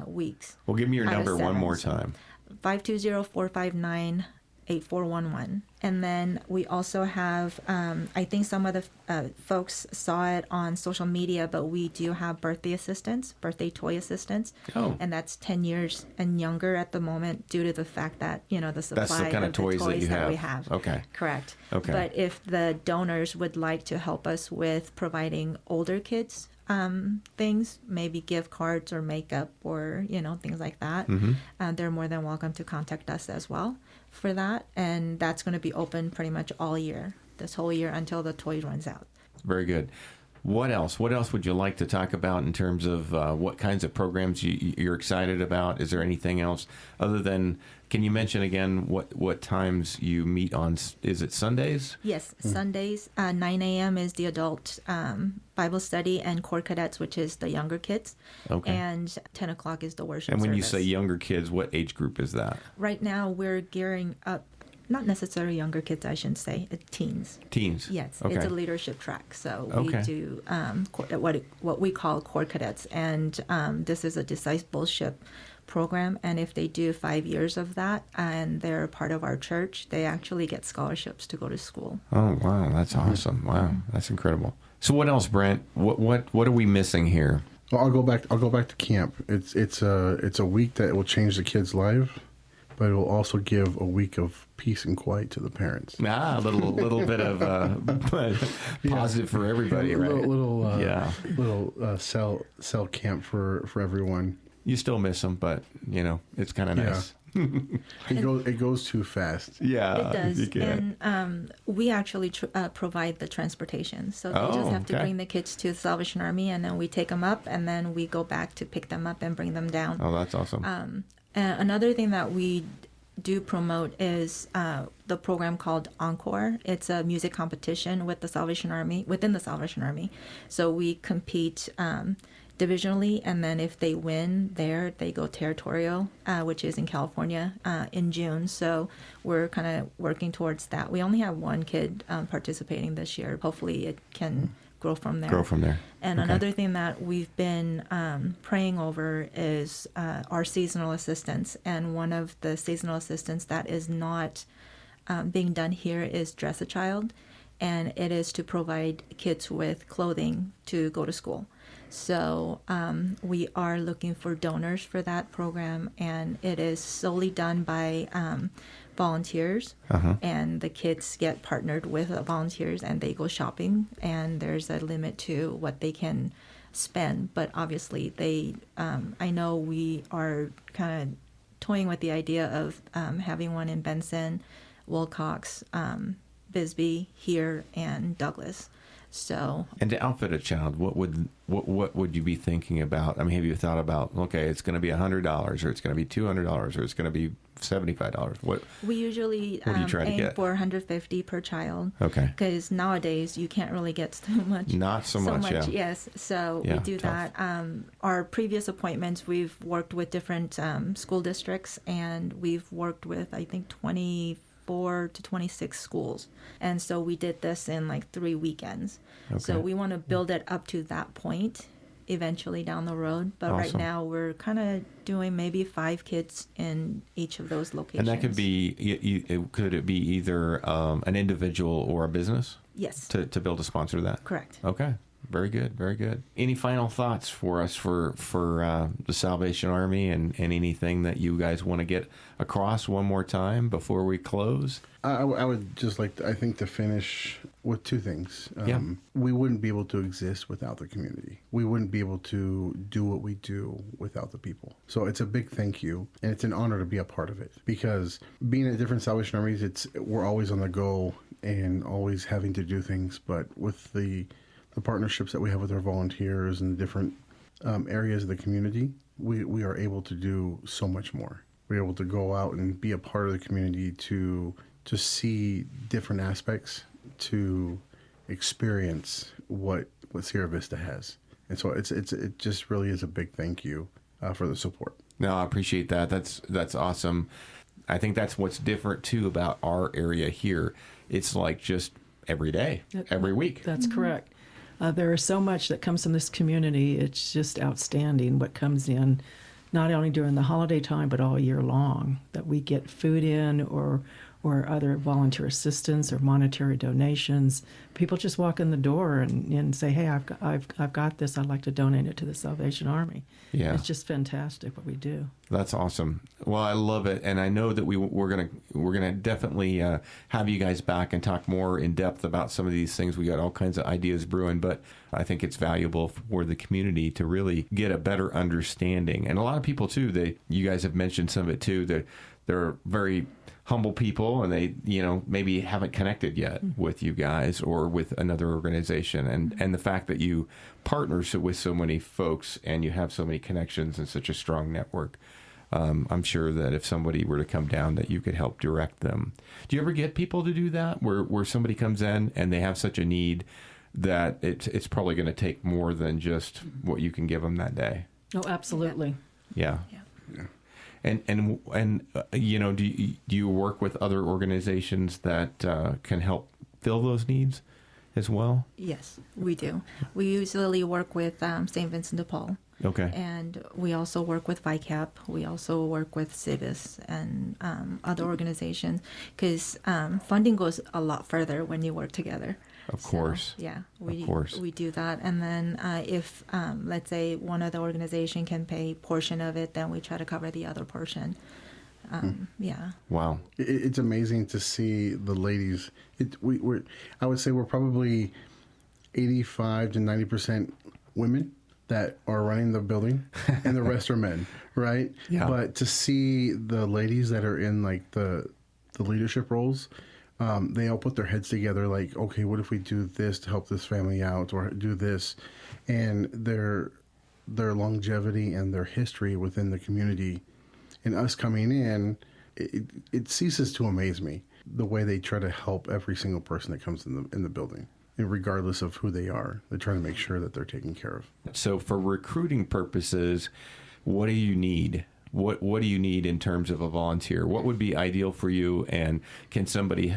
weeks. Well, give me your out of number 7. one more time. 520-459-8411. And then we also have, I think some of the folks saw it on social media, but we do have birthday toy assistance. Oh. And that's 10 years and younger at the moment, due to the fact that, the supply That's the kind of toys that you have. we have. Okay. Correct. Okay. But if the donors would like to help us with providing older kids things, maybe gift cards or makeup or things like that, they're more than welcome to contact us as well for that. And that's going to be open pretty much all year, this whole year, until the toy runs out. Very good. What else would you like to talk about in terms of what kinds of programs you're excited about? Is there anything else other than, can you mention again what times you meet on? Is it Sundays? Yes, Sundays. 9 a.m. is the adult Bible study and Core Cadets, which is the younger kids. Okay. And 10 o'clock is the worship service. And when you say service. Younger kids, what age group is that? Right now, we're gearing up. Not necessarily younger kids, I shouldn't say. Teens. Teens. Yes, okay. It's a leadership track. So we do what we call Core Cadets, and this is a discipleship program. And if they do 5 years of that and they're part of our church, they actually get scholarships to go to school. Oh wow, that's awesome! Wow, that's incredible. So what else, Brent? What are we missing here? Well, I'll go back to camp. It's a week that will change the kids' life, but it will also give a week of peace and quiet to the parents. A little bit of positive for everybody, right? Little cell camp for everyone. You still miss them, but it's kind of nice. It goes too fast. Yeah, it does. And we actually provide the transportation, so they just have to bring the kids to the Salvation Army, and then we take them up, and then we go back to pick them up and bring them down. Oh, that's awesome. Another thing that we do promote is the program called Encore. It's a music competition within the Salvation Army. So we compete divisionally, and then if they win there, they go territorial, which is in California in June. So we're kind of working towards that. We only have one kid participating this year. Hopefully it can grow from there. And another thing that we've been praying over is our seasonal assistance. And one of the seasonal assistance that is not being done here is Dress a Child. And it is to provide kids with clothing to go to school. So we are looking for donors for that program. And it is solely done by volunteers, and the kids get partnered with volunteers, and they go shopping, and there's a limit to what they can spend. But obviously, I know we are kind of toying with the idea of having one in Benson, Wilcox, Bisbee, here, and Douglas. So, and to outfit a child, what would you be thinking about? I mean, have you thought about, okay, it's going to be $100, or it's going to be $200, or it's going to be $75? What we usually aim for $150 per child. Okay. Because nowadays you can't really get so much. Not so much. Yeah. Yes. So we do tough. that. Our previous appointments, we've worked with different school districts, and we've worked with, I think, 24 to 26 schools. And so we did this in like 3 weekends. Okay. So we want to build it up to that point eventually down the road. But right Awesome. now we're kind of doing maybe 5 kids in each of those locations. And that could be, could it be either an individual or a business? Yes. To build a sponsor of that? Correct. Okay. Very good. Very good. Any final thoughts for us for the Salvation Army and anything that you guys want to get across one more time before we close? I would just like, I think, to finish with 2 things. We wouldn't be able to exist without the community. We wouldn't be able to do what we do without the people. So it's a big thank you, and it's an honor to be a part of it. Because being at different Salvation Armies, we're always on the go and always having to do things. But with the partnerships that we have with our volunteers and different areas of the community, we are able to do so much more. We're able to go out and be a part of the community, to see different aspects, to experience what Sierra Vista has. And so it just really is a big thank you for the support. No, I appreciate that. That's awesome. I think that's what's different too about our area here. It's like just every day, every week. That's correct. There is so much that comes from this community. It's just outstanding what comes in, not only during the holiday time, but all year long, that we get food in or other volunteer assistance or monetary donations. People just walk in the door and say, hey, I've got this. I'd like to donate it to the Salvation Army. Yeah. It's just fantastic what we do. That's awesome. Well, I love it, and I know that we're gonna definitely have you guys back and talk more in depth about some of these things. We got all kinds of ideas brewing, but I think it's valuable for the community to really get a better understanding. And a lot of people too. You guys have mentioned some of it too. That they're very humble people, and they maybe haven't connected yet with you guys or with another organization, and the fact that you partner with so many folks and you have so many connections and such a strong network, I'm sure that if somebody were to come down, that you could help direct them. Do you ever get people to do that, where somebody comes in and they have such a need that it's probably going to take more than just what you can give them that day? Oh, absolutely. Yeah. And do you work with other organizations that can help fill those needs as well? Yes, we do. We usually work with St. Vincent de Paul. Okay. And we also work with VICAP. We also work with Civis and other organizations, because funding goes a lot further when you work together. Of course. So, yeah, we do that. And then if, let's say, one of the organization can pay a portion of it, then we try to cover the other portion. Yeah. Wow. It's amazing to see the ladies. I would say we're probably 85 to 90% women that are running the building, and the rest are men, right? Yeah. But to see the ladies that are in like the leadership roles, they all put their heads together like, okay, what if we do this to help this family out, or do this? And their longevity and their history within the community, and us coming in, it ceases to amaze me, the way they try to help every single person that comes in the building. And regardless of who they are, they're trying to make sure that they're taken care of. So for recruiting purposes, what do you need? What do you need in terms of a volunteer? What would be ideal for you? And can somebody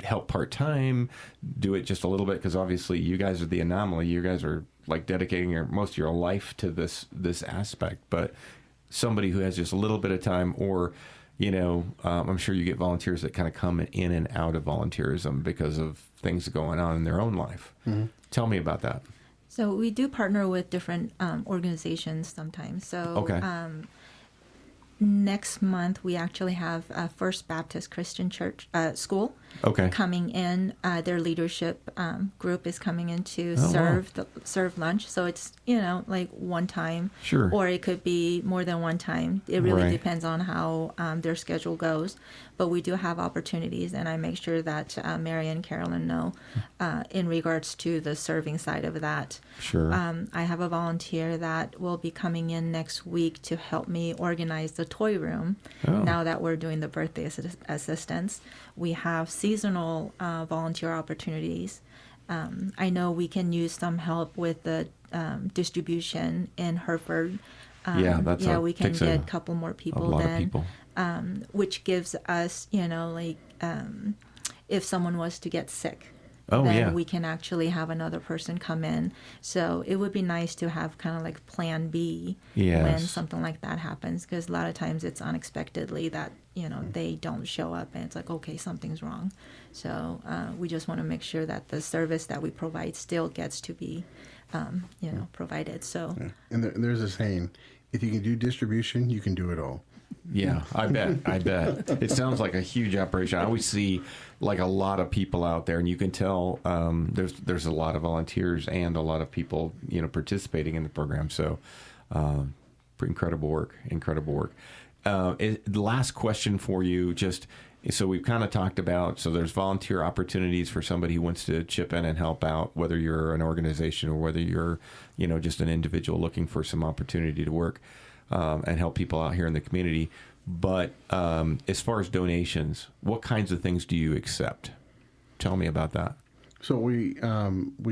help part-time, do it just a little bit? Because obviously you guys are the anomaly. You guys are like dedicating most of your life to this aspect. But somebody who has just a little bit of time, or I'm sure you get volunteers that kind of come in and out of volunteerism because of things going on in their own life. Mm-hmm. Tell me about that. So we do partner with different organizations sometimes. So okay. Next month, we actually have First Baptist Christian Church School coming in. Their leadership group is coming in to serve lunch. So it's, like one time. Sure. Or it could be more than one time. It really depends on how their schedule goes. But we do have opportunities, and I make sure that Mary and Carolyn know in regards to the serving side of that. Sure. I have a volunteer that will be coming in next week to help me organize the toy room. Now that we're doing the birthday assistance, we have seasonal volunteer opportunities. I know we can use some help with the distribution in Hereford. We can get a couple more people then, which gives us, if someone was to get sick, then we can actually have another person come in. So it would be nice to have kind of like plan B when something like that happens, because a lot of times it's unexpectedly that, they don't show up and it's like, okay, something's wrong. So we just want to make sure that the service that we provide still gets to be, provided. So, and there's a saying, if you can do distribution, you can do it all. Yeah, I bet. It sounds like a huge operation. I always see like a lot of people out there, and you can tell there's a lot of volunteers and a lot of people, participating in the program. So, incredible work. The last question for you, so we've kind of talked about, so there's volunteer opportunities for somebody who wants to chip in and help out, whether you're an organization or whether you're, just an individual looking for some opportunity to work. And help people out here in the community. But as far as donations, what kinds of things do you accept? Tell me about that. So we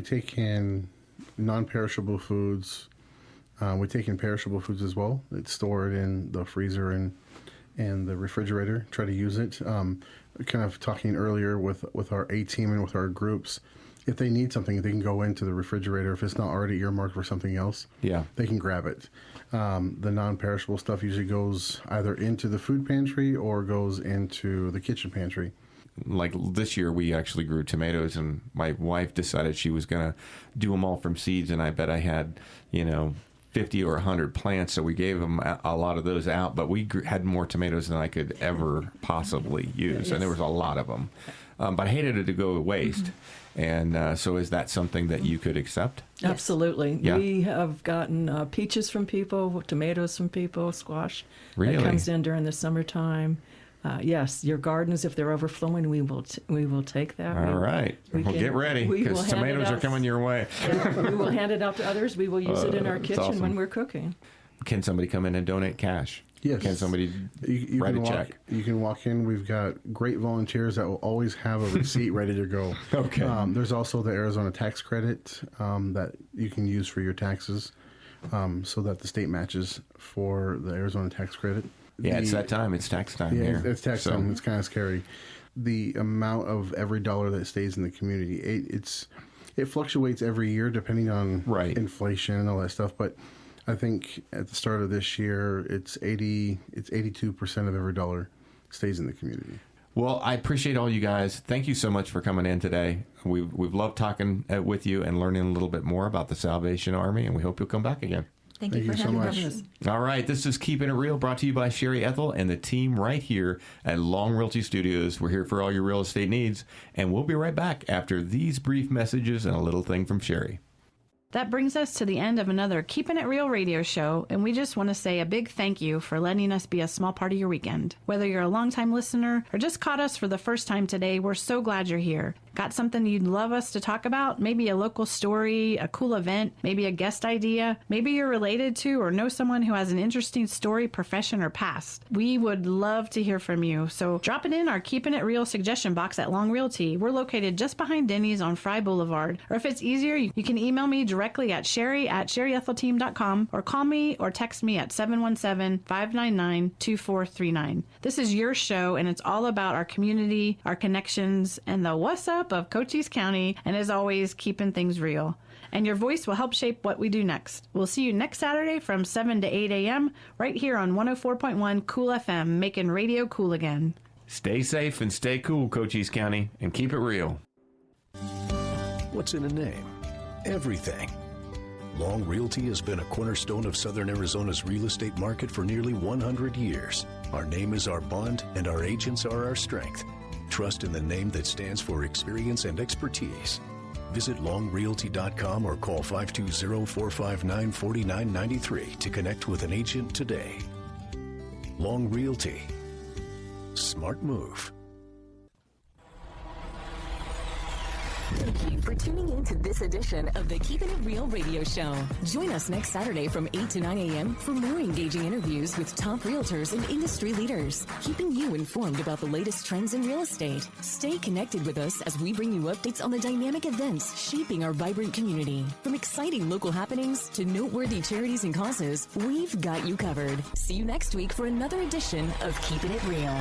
take in non-perishable foods. We take in perishable foods as well. It's stored in the freezer and the refrigerator. Try to use it. Kind of talking earlier with our A team and with our groups. If they need something, they can go into the refrigerator. If it's not already earmarked for something else, they can grab it. The non-perishable stuff usually goes either into the food pantry or goes into the kitchen pantry. Like this year, we actually grew tomatoes, and my wife decided she was going to do them all from seeds, and I bet I had, 50 or 100 plants, so we gave them a lot of those out, but we had more tomatoes than I could ever possibly use, and there was a lot of them. But I hated it to go to waste. And so is that something that you could accept? Yes. Absolutely. Yeah. We have gotten peaches from people, tomatoes from people, squash. Really? That comes in during the summertime. Yes, your gardens, if they're overflowing, we will take that. All right. Well, get ready, because tomatoes are coming your way. We will hand it out to others. We will use it in our kitchen when we're cooking. Can somebody come in and donate cash? Yes. Can somebody write a check? You can walk in. We've got great volunteers that will always have a receipt ready to go. Okay. There's also the Arizona tax credit that you can use for your taxes, so that the state matches for the Arizona tax credit. Yeah, it's that time. It's tax time here. It's tax time. It's kind of scary. The amount of every dollar that stays in the community, it fluctuates every year depending on inflation and all that stuff. But I think at the start of this year, it's 82% of every dollar stays in the community. Well, I appreciate all you guys. Thank you so much for coming in today. We've loved talking with you and learning a little bit more about the Salvation Army, and we hope you'll come back again. Thank you for having us. All right, this is Keepin' It Real, brought to you by Sherry Ethell and the team right here at Long Realty Studios. We're here for all your real estate needs, and we'll be right back after these brief messages and a little thing from Sherry. That brings us to the end of another Keepin' It Real radio show, and we just want to say a big thank you for letting us be a small part of your weekend. Whether you're a longtime listener or just caught us for the first time today, we're so glad you're here. Got something you'd love us to talk about? Maybe a local story, a cool event, maybe a guest idea. Maybe you're related to or know someone who has an interesting story, profession, or past. We would love to hear from you, so drop it in our Keepin' It Real suggestion box at Long Realty. We're located just behind Denny's on Fry Boulevard. Or if it's easier, you can email me directly at sherry@sherryethelteam.com or call me or text me at 717-599-2439. This is your show, and it's all about our community, our connections, and the what's up of Cochise County, and as always, keeping things real. And your voice will help shape what we do next. We'll see you next Saturday from 7 to 8 a.m. right here on 104.1 CoolFM, making radio cool again. Stay safe and stay cool, Cochise County, and keep it real. What's in a name? Everything. Long Realty has been a cornerstone of Southern Arizona's real estate market for nearly 100 years. Our name is our bond, and our agents are our strength. Trust in the name that stands for experience and expertise. Visit longrealty.com or call 520-459-4993 to connect with an agent today. Long Realty. Smart move. Thank you for tuning in to this edition of the Keepin' It Real radio show. Join us next Saturday from 8 to 9 a.m. for more engaging interviews with top realtors and industry leaders, keeping you informed about the latest trends in real estate. Stay connected with us as we bring you updates on the dynamic events shaping our vibrant community. From exciting local happenings to noteworthy charities and causes, we've got you covered. See you next week for another edition of Keepin' It Real.